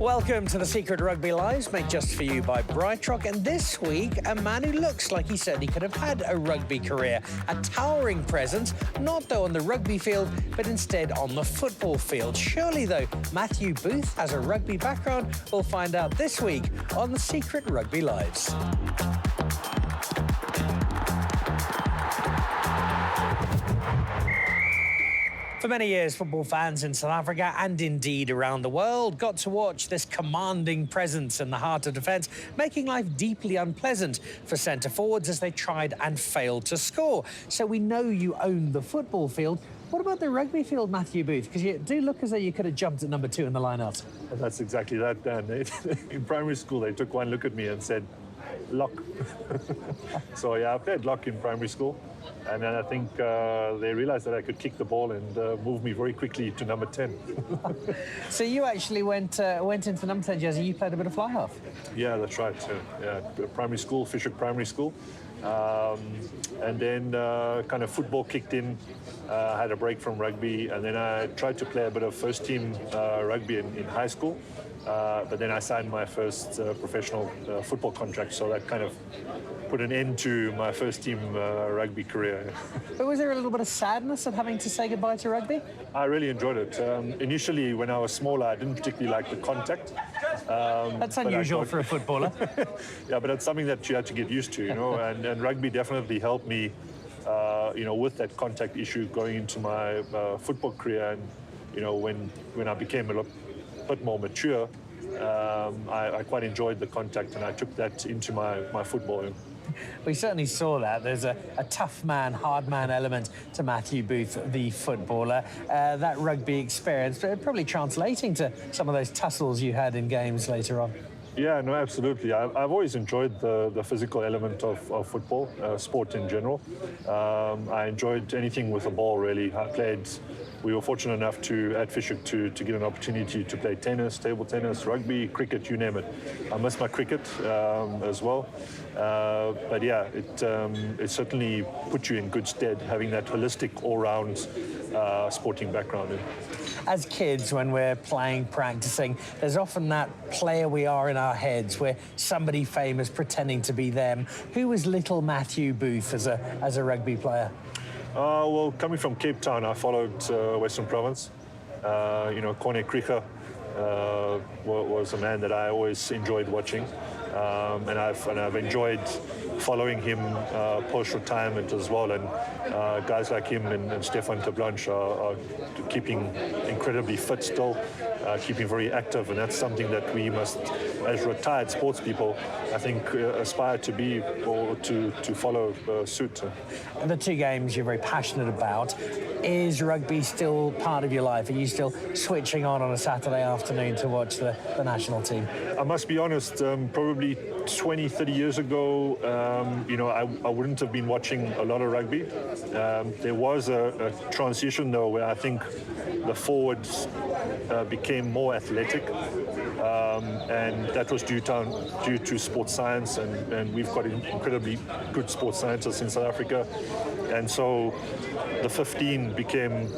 Welcome to the Secret Rugby Lives, made just for you by Brightrock. And this week, a man who looks like he certainly could have had a rugby career. A towering presence, not though on the rugby field, but instead on the football field. Surely, though, Matthew Booth has a rugby background. We'll find out this week on the Secret Rugby Lives. For many years, football fans in South Africa and indeed around the world got to watch this commanding presence in the heart of defence, making life deeply unpleasant for centre forwards as they tried and failed to score. So we know you own the football field. What about the rugby field, Matthew Booth? Because you do look as though you could have jumped at number 2 in the line-out. That's exactly that, Dan. In primary school, they took one look at me and said, lock. So yeah, I played lock in primary school. And then I think they realized that I could kick the ball and move me very quickly to number 10. So you actually went into number 10 jersey. You played a bit of fly half. Yeah, that's right. Yeah, primary school, Fisher Primary School. And then kind of football kicked in. I had a break from rugby, and then I tried to play a bit of first team rugby in high school. But then I signed my first professional football contract, so that kind of put an end to my first team rugby career. But was there a little bit of sadness at having to say goodbye to rugby? I really enjoyed it. Initially, when I was smaller, I didn't particularly like the contact. That's unusual for a footballer. Yeah, but it's something that you had to get used to, you know, and rugby definitely helped me, you know, with that contact issue going into my football career. And, you know, when I became a bit more mature, I quite enjoyed the contact, and I took that into my football. We certainly saw that. There's a tough man, hard man element to Matthew Booth, the footballer. That rugby experience, probably translating to some of those tussles you had in games later on. Yeah, no, absolutely. I've always enjoyed the physical element of football, sport in general. I enjoyed anything with a ball, really. We were fortunate enough at Fisher to get an opportunity to play tennis, table tennis, rugby, cricket, you name it. I miss my cricket as well. But yeah, it certainly put you in good stead, having that holistic, all-round sporting background. As kids, when we're playing, practicing, there's often that player we are in our heads, where somebody famous pretending to be them. Who was little Matthew Booth as a rugby player? Well, coming from Cape Town, I followed Western Province. You know, Kone Krige was a man that I always enjoyed watching, and I've enjoyed following him post-retirement as well. And guys like him and Stefan Terblanche are keeping incredibly fit still, keeping very active, and that's something that we must, as retired sports people, I think, aspire to be or to follow suit. The two games you're very passionate about. Is rugby still part of your life? Are you still switching on a Saturday afternoon to watch the national team? I must be honest, probably 20, 30 years ago, you know, I wouldn't have been watching a lot of rugby. There was a transition, though, where I think the forwards became more athletic, and that was due to sports science, and we've got incredibly good sports scientists in South Africa. And so the 15 became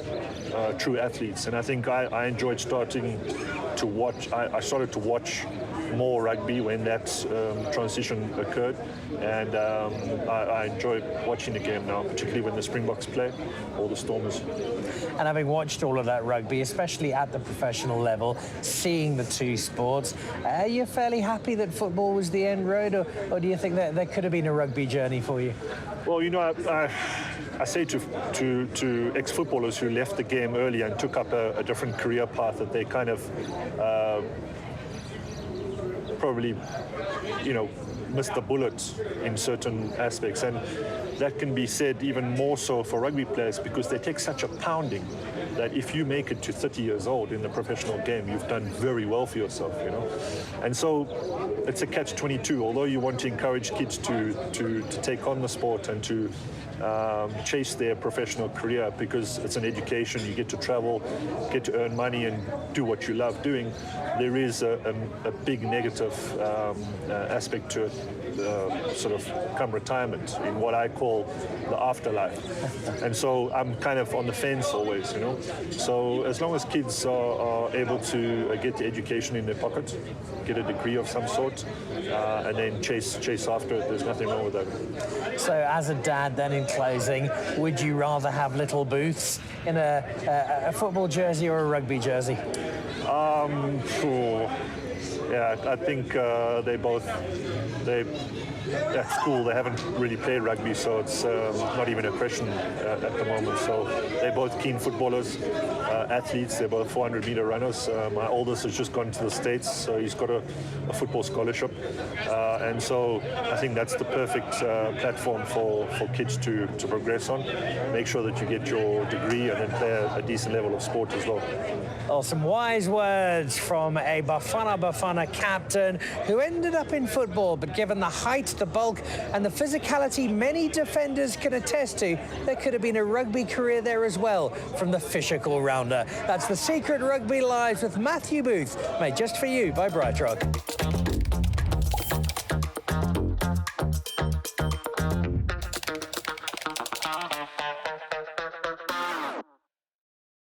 true athletes, and I think I enjoyed starting to watch. I started to watch more rugby when that transition occurred, and I enjoy watching the game now, particularly when the Springboks play, or the Stormers. And having watched all of that rugby, especially at the professional level, seeing the two sports, are you fairly happy that football was the end road, or do you think that there could have been a rugby journey for you? Well, you know, I say to ex-footballers who left the game early and took up a different career path that they kind of probably, you know, missed the bullet in certain aspects. And that can be said even more so for rugby players, because they take such a pounding that if you make it to 30 years old in the professional game, you've done very well for yourself, you know. And so it's a catch-22. Although you want to encourage kids to take on the sport and to chase their professional career, because it's an education. You get to travel, get to earn money and do what you love doing. There is a big negative aspect to it, sort of come retirement, in what I call the afterlife. And so I'm kind of on the fence always, you know. So as long as kids are able to get the education in their pocket, get a degree of some sort, and then chase after it, there's nothing wrong with that. So as a dad then, in closing, would you rather have little Booths in a football jersey or a rugby jersey? Yeah, I think at school they haven't really played rugby, so it's not even a question at the moment. So they're both keen footballers, athletes. They're both 400-meter runners. My oldest has just gone to the States, so he's got a football scholarship, and so I think that's the perfect platform for kids to progress on. Make sure that you get your degree and then play a decent level of sport as well. Well, some wise words from a Bafana Bafana captain who ended up in football, but given the height, the bulk and the physicality many defenders can attest to, there could have been a rugby career there as well from the Fisher All-Rounder. That's The Secret Rugby Live with Matthew Booth, made just for you by Bright Rock.